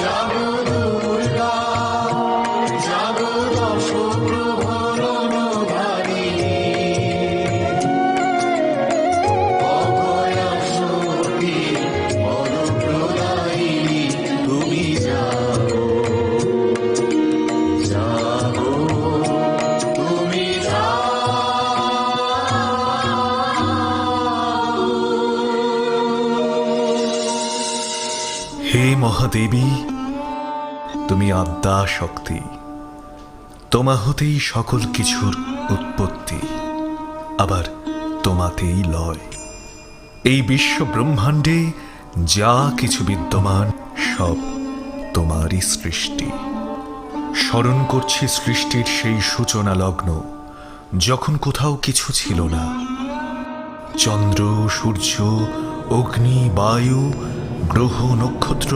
জাগো দুর্গা, জাগো দশ প্রহরণধারিণী, অভয়া শক্তি বরপ্রদায়িনী, তুমি জাগো, জাগো, তুমি হে মহাদেবী, তুমি আদ্যা শক্তি, তোমা হতেই সকল কিছুর উৎপত্তি, আবার তোমাতেই লয়। এই বিশ্ব ব্রহ্মাণ্ডে যা কিছু বিদ্যমান সব তোমারই সৃষ্টি। স্মরণ করছি সৃষ্টির সেই সূচনা লগ্ন, যখন কোথাও কিছু ছিল না। চন্দ্র, সূর্য, অগ্নি, বায়ু, গ্রহ, নক্ষত্র